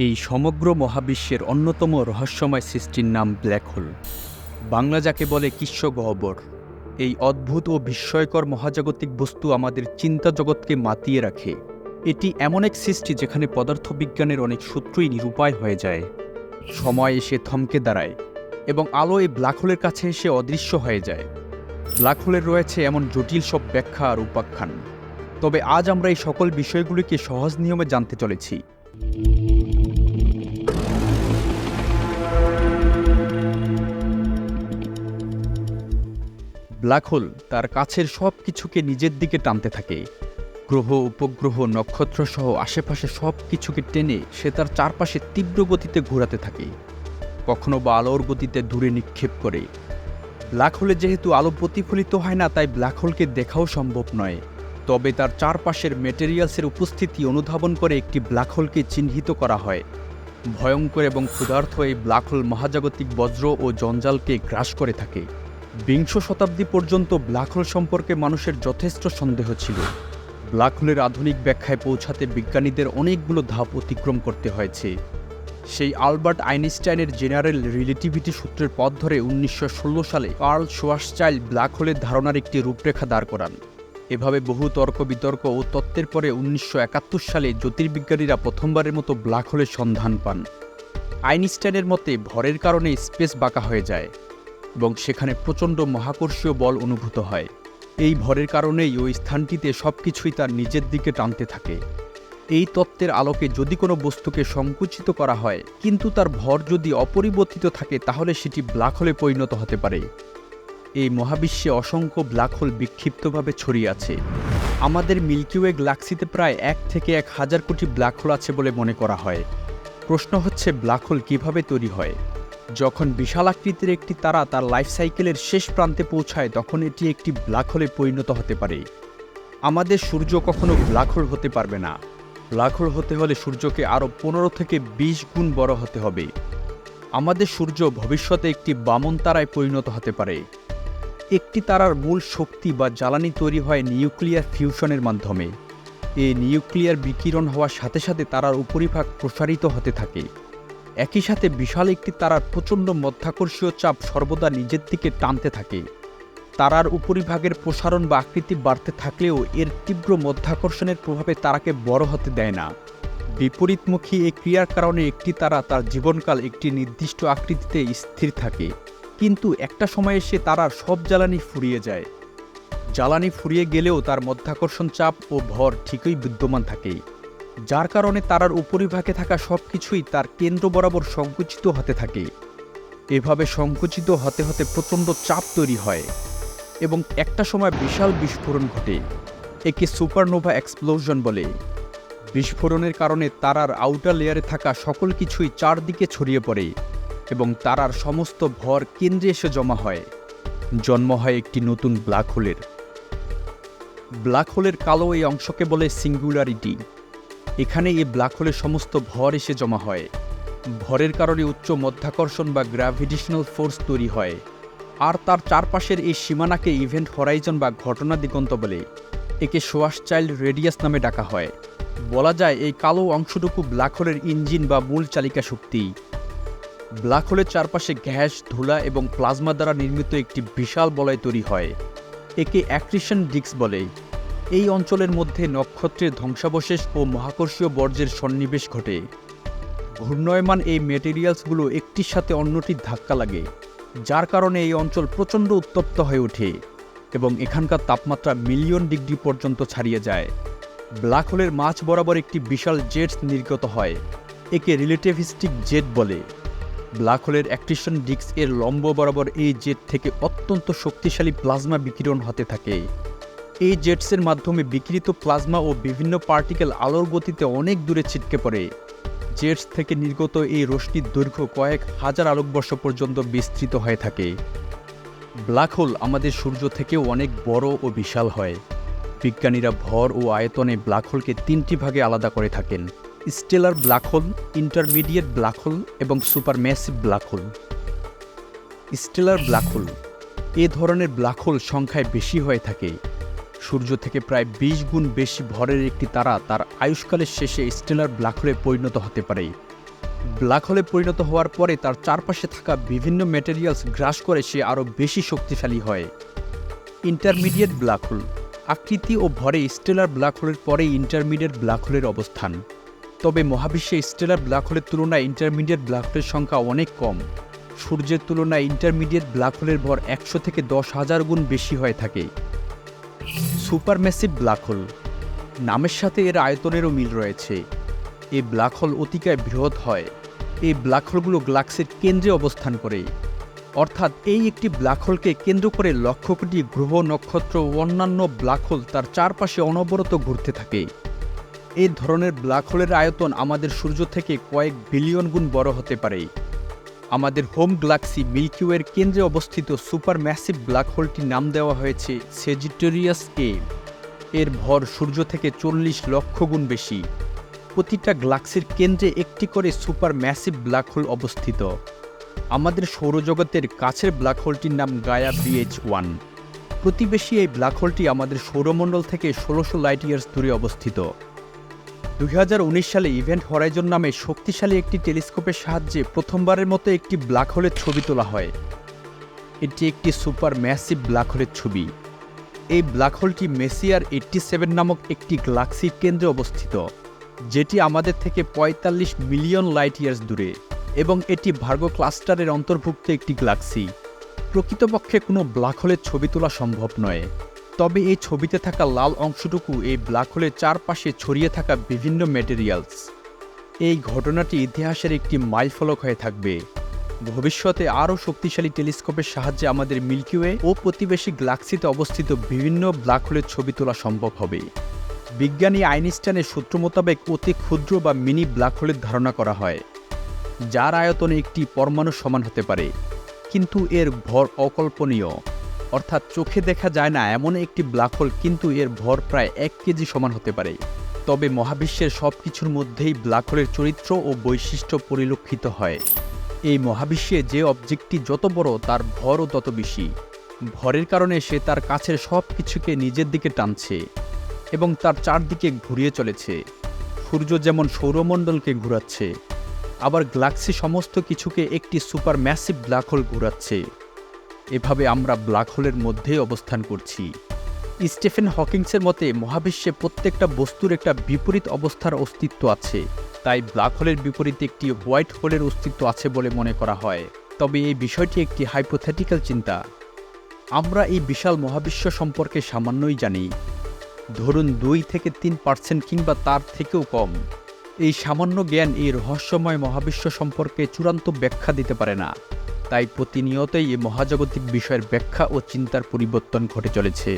এই সমগ্র মহাবিশ্বের অন্যতম রহস্যময় সৃষ্টির নাম ব্ল্যাক হোল। বাংলা যাকে বলে কৃষ্ণ গহ্বর। এই অদ্ভুত ও বিস্ময়কর মহাজাগতিক বস্তু আমাদের চিন্তা জগৎকে মাতিয়ে রাখে। এটি এমন এক সৃষ্টি যেখানে পদার্থবিজ্ঞানের অনেক সূত্রই নিরুপায় হয়ে যায়। সময় এসে থমকে দাঁড়ায় এবং আলো এই ব্ল্যাক হোলের কাছে এসে অদৃশ্য হয়ে যায়। ব্ল্যাক হোলের রয়েছে এমন জটিল সব ব্যাখ্যা আর উপাখ্যান। তবে আজ আমরা এই সকল বিষয়গুলিকে সহজ নিয়মে জানতে চলেছি। ব্ল্যাক হোল তার কাছের সব কিছুকে নিজের দিকে টানতে থাকে। গ্রহ, উপগ্রহ, নক্ষত্রসহ আশেপাশে সব কিছুকে টেনে সে তার চারপাশে তীব্র গতিতে ঘোরাতে থাকে, কখনো বা আলোর গতিতে দূরে নিক্ষেপ করে। ব্ল্যাক হোলে যেহেতু আলো প্রতিফলিত হয় না, তাই ব্ল্যাক হোলকে দেখাও সম্ভব নয়। তবে তার চারপাশের মেটেরিয়ালসের উপস্থিতি অনুধাবন করে একটি ব্ল্যাক হোলকে চিহ্নিত করা হয়। ভয়ঙ্কর এবং ক্ষুধার্ত এই ব্ল্যাক হোল মহাজাগতিক বজ্র ও জঞ্জালকে গ্রাস করে থাকে। বিংশ শতাব্দী পর্যন্ত ব্ল্যাক হোল সম্পর্কে মানুষের যথেষ্ট সন্দেহ ছিল। ব্ল্যাক হোলের আধুনিক ব্যাখ্যায় পৌঁছাতে বিজ্ঞানীদের অনেকগুলো ধাপ অতিক্রম করতে হয়েছে। সেই আলবার্ট আইনস্টাইনের জেনারেল রিলেটিভিটি সূত্রের পথ ধরে 1916 সালে কার্ল শোয়ার্জচাইল্ড ব্ল্যাক হোলের ধারণার একটি রূপরেখা দাঁড় করান। এভাবে বহু তর্ক বিতর্ক ও তত্ত্বের পরে 1971 সালে জ্যোতির্বিজ্ঞানীরা প্রথমবারের মতো ব্ল্যাক হোলের সন্ধান পান। আইনস্টাইনের মতে ভরের কারণে স্পেস বাঁকা হয়ে যায় এবং সেখানে প্রচণ্ড মহাকর্ষীয় বল অনুভূত হয়। এই ভরের কারণেই ওই স্থানটিতে সবকিছুই তার নিজের দিকে টানতে থাকে। এই তত্ত্বের আলোকে যদি কোনো বস্তুকে সংকুচিত করা হয়, কিন্তু তার ভর যদি অপরিবর্তিত থাকে, তাহলে সেটি ব্ল্যাক হোলে পরিণত হতে পারে। এই মহাবিশ্বে অসংখ্য ব্ল্যাক হোল বিক্ষিপ্তভাবে ছড়িয়ে আছে। আমাদের মিল্কি ওয়ে গ্যালাক্সিতে প্রায় 1 থেকে 1000 কোটি ব্ল্যাক হোল আছে বলে মনে করা হয়। প্রশ্ন হচ্ছে, ব্ল্যাক হোল কীভাবে তৈরি হয়? যখন বিশাল আকৃতির একটি তারা তার লাইফ সাইকেলের শেষ প্রান্তে পৌঁছায়, তখন এটি একটি ব্ল্যাক হোলে পরিণত হতে পারে। আমাদের সূর্য কখনো ব্ল্যাক হোল হতে পারবে না। ব্ল্যাক হোল হতে হলে সূর্যকে আরও 15 থেকে 20 গুণ বড় হতে হবে। আমাদের সূর্য ভবিষ্যতে একটি বামন তারায় পরিণত হতে পারে। একটি তারার মূল শক্তি বা জ্বালানি তৈরি হয় নিউক্লিয়ার ফিউশনের মাধ্যমে। এই নিউক্লিয়ার বিকিরণ হওয়ার সাথে সাথে তারার উপরিভাগ প্রসারিত হতে থাকে। একই সাথে বিশাল একটি তারার প্রচণ্ড মধ্যাকর্ষীয় চাপ সর্বদা নিজের দিকে টানতে থাকে। তারার উপরিভাগের প্রসারণ বা আকৃতি বাড়তে থাকলেও এর তীব্র মধ্যাকর্ষণের প্রভাবে তারাকে বড় হতে দেয় না। বিপরীতমুখী এই ক্রিয়ার কারণে একটি তারা তার জীবনকাল একটি নির্দিষ্ট আকৃতিতে স্থির থাকে, কিন্তু একটা সময়ে সে তারার সব জ্বালানি ফুরিয়ে যায়। জ্বালানি ফুরিয়ে গেলেও তার মধ্যাকর্ষণ চাপ ও ভর ঠিকই বিদ্যমান থাকে, যার কারণে তারার উপরিভাগে থাকা সব কিছুই তার কেন্দ্র বরাবর সংকুচিত হতে থাকে। এভাবে সংকুচিত হতে হতে প্রচণ্ড চাপ তৈরি হয় এবং একটা সময় বিশাল বিস্ফোরণ ঘটে। একে সুপারনোভা এক্সপ্লোশন বলে। বিস্ফোরণের কারণে তারার আউটার লেয়ারে থাকা সকল কিছুই চারদিকে ছড়িয়ে পড়ে এবং তারার সমস্ত ভর কেন্দ্রে এসে জমা হয়। জন্ম হয় একটি নতুন ব্ল্যাক হোলের। ব্ল্যাক হোলের কালো এই অংশকে বলে সিঙ্গুলারিটি। এখানে এই ব্ল্যাক হোলের সমস্ত ভর এসে জমা হয়। ভরের কারণে উচ্চ মধ্যাকর্ষণ বা গ্র্যাভিটেশনাল ফোর্স তৈরি হয়, আর তার চারপাশের এই সীমানাকে ইভেন্ট হরাইজন বা ঘটনা দিগন্ত বলে। একে শোয়ার্জচাইল্ড রেডিয়াস নামে ডাকা হয়। বলা যায় এই কালো অংশটুকু ব্ল্যাক হোলের ইঞ্জিন বা মূল চালিকা শক্তি। ব্ল্যাক হোলের চারপাশে গ্যাস, ধুলা এবং প্লাজমা দ্বারা নির্মিত একটি বিশাল বলয় তৈরি হয়। একে অ্যাক্রিশন ডিস্ক বলে। এই অঞ্চলের মধ্যে নক্ষত্রের ধ্বংসাবশেষ ও মহাকর্ষীয় বর্জ্যের সন্নিবেশ ঘটে। ঘূর্ণয়মান এই মেটেরিয়ালসগুলো একটির সাথে অন্যটির ধাক্কা লাগে, যার কারণে এই অঞ্চল প্রচণ্ড উত্তপ্ত হয়ে ওঠে এবং এখানকার তাপমাত্রা মিলিয়ন ডিগ্রি পর্যন্ত ছাড়িয়ে যায়। ব্ল্যাক হোলের মাঝ বরাবর একটি বিশাল জেট নির্গত হয়। একে রিলেটিভিস্টিক জেট বলে। ব্ল্যাক হোলের অ্যাক্রিশন ডিস্ক এর লম্ব বরাবর এই জেট থেকে অত্যন্ত শক্তিশালী প্লাজমা বিকিরণ হতে থাকে। এই জেটসের মাধ্যমে বিকিরিত প্লাজমা ও বিভিন্ন পার্টিকেল আলোর গতিতে অনেক দূরে ছিটকে পড়ে। জেটস থেকে নির্গত এই রশ্মির দৈর্ঘ্য কয়েক হাজার আলোকবর্ষ পর্যন্ত বিস্তৃত হয়ে থাকে। ব্ল্যাক হোল আমাদের সূর্য থেকেও অনেক বড় ও বিশাল হয়। বিজ্ঞানীরা ভর ও আয়তনে ব্ল্যাক হোলকে 3টি ভাগে আলাদা করে থাকেন: stellar black hole, intermediate black hole এবং supermassive black hole. Stellar black hole এ ধরনের ব্ল্যাক হোল সংখ্যায় বেশি হয়ে থাকে। সূর্য থেকে প্রায় 20 গুণ বেশি ভরের একটি তারা তার আয়ুষ্কালের শেষে স্টেলার ব্ল্যাক হোলে পরিণত হতে পারে। ব্ল্যাক হোলে পরিণত হওয়ার পরে তার চারপাশে থাকা বিভিন্ন ম্যাটেরিয়ালস গ্রাস করে সে আরও বেশি শক্তিশালী হয়। Intermediate black whole. আকৃতি ও ভরে স্টেলার ব্ল্যাক হোলের পরে ইন্টারমিডিয়েট ব্ল্যাক হোলের অবস্থান। তবে মহাবিশ্বে স্টেলার ব্ল্যাক হোলের তুলনায় ইন্টারমিডিয়েট ব্ল্যাক হোলের সংখ্যা অনেক কম। সূর্যের তুলনায় ইন্টারমিডিয়েট ব্ল্যাক হোলের ভর 100 থেকে 10,000 গুণ বেশি হয়ে থাকে। Supermassive black whole. নামের সাথে এর আয়তনেরও মিল রয়েছে। এই ব্ল্যাক হোল অতিকায় বৃহৎ হয়। এই ব্ল্যাক হোলগুলো গ্যালাক্সির কেন্দ্রে অবস্থান করে, অর্থাৎ এই একটি ব্ল্যাক হোলকে কেন্দ্র করে লক্ষ কোটি গ্রহ, নক্ষত্র ও অন্যান্য ব্ল্যাক হোল তার চারপাশে অনবরত ঘুরতে থাকে। এই ধরনের ব্ল্যাক হোলের আয়তন আমাদের সূর্য থেকে কয়েক বিলিয়ন গুণ বড় হতে পারে। আমাদের হোম গ্যালাক্সি মিল্কি ওয়ের কেন্দ্রে অবস্থিত সুপারম্যাসিভ ব্ল্যাক হোলটির নাম দেওয়া হয়েছে সেজিটেরিয়াস এ। এর ভর সূর্য থেকে 40 লক্ষ গুণ বেশি। প্রতিটা গ্যালাক্সির কেন্দ্রে একটি করে সুপারম্যাসিভ ব্ল্যাক হোল অবস্থিত। আমাদের সৌরজগতের কাছের ব্ল্যাক হোলটির নাম গায়া BH1। প্রতিবেশী এই ব্ল্যাক হোলটি আমাদের সৌরমণ্ডল থেকে 1600 লাইট ইয়ার্স দূরে অবস্থিত। 2019 সালে ইভেন্ট হরাইজন নামে শক্তিশালী একটি টেলিস্কোপের সাহায্যে প্রথমবারের মতো একটি ব্ল্যাক হোলের ছবি তোলা হয়। এটি একটি সুপারম্যাসিভ ব্ল্যাক হোলের ছবি। এই ব্ল্যাক হোলটি মেসিয়ার 87 নামক একটি গ্যালাক্সির কেন্দ্রে অবস্থিত, যেটি আমাদের থেকে 45 মিলিয়ন লাইট ইয়ার্স দূরে, এবং এটি ভার্গো ক্লাস্টারের অন্তর্ভুক্ত একটি গ্যালাক্সি। প্রকৃতপক্ষে কোনো ব্ল্যাক হোলের ছবি তোলা সম্ভব নয়, তবে এই ছবিতে থাকা লাল অংশটুকু এই ব্ল্যাক হোলের চারপাশে ছড়িয়ে থাকা বিভিন্ন ম্যাটেরিয়ালস। এই ঘটনাটি ইতিহাসের একটি মাইলফলক হয়ে থাকবে। ভবিষ্যতে আরও শক্তিশালী টেলিস্কোপের সাহায্যে আমাদের মিল্কি ওয়ে ও প্রতিবেশী গ্যালাক্সিতে অবস্থিত বিভিন্ন ব্ল্যাক হোলের ছবি তোলা সম্ভব হবে। বিজ্ঞানী আইনস্টাইনের সূত্র মোতাবেক অতি ক্ষুদ্র বা মিনি ব্ল্যাক হোলের ধারণা করা হয়, যার আয়তনে একটি পরমাণু সমান হতে পারে, কিন্তু এর ভর অকল্পনীয়। অর্থাৎ চোখে দেখা যায় না এমন একটি ব্ল্যাক হোল, কিন্তু এর ভর প্রায় 1 কেজি সমান হতে পারে। তবে মহাবিশ্বের সব কিছুর মধ্যেই ব্ল্যাক হোলের চরিত্র ও বৈশিষ্ট্য পরিলক্ষিত হয়। এই মহাবিশ্বে যে অবজেক্টটি যত বড় তার ভরও তত বেশি। ভরের কারণে সে তার কাছের সব কিছুকে নিজের দিকে টানছে এবং তার চারদিকে ঘুরিয়ে চলেছে। সূর্য যেমন সৌরমণ্ডলকে ঘুরাচ্ছে, আবার গ্যালাক্সি সমস্ত কিছুকে একটি সুপারম্যাসিভ ব্ল্যাক হোল ঘুরাচ্ছে। এভাবে আমরা ব্ল্যাক হোলের মধ্যেই অবস্থান করছি। স্টিফেন হকিংসের মতে মহাবিশ্বে প্রত্যেকটা বস্তুর একটা বিপরীত অবস্থার অস্তিত্ব আছে, তাই ব্ল্যাক হোলের বিপরীতে একটি হোয়াইট হোলের অস্তিত্ব আছে বলে মনে করা হয়। তবে এই বিষয়টি একটি হাইপোথেটিক্যাল চিন্তা। আমরা এই বিশাল মহাবিশ্ব সম্পর্কে সামান্যই জানি, ধরুন 2 থেকে 3% কিংবা তার থেকেও কম। এই সামান্য জ্ঞান এই রহস্যময় মহাবিশ্ব সম্পর্কে চূড়ান্ত ব্যাখ্যা দিতে পারে না। তাই প্রতিনিয়তই এই মহাজাগতিক বিষয়ের ব্যাখ্যা ও চিন্তার পরিবর্তন ঘটে চলেছে।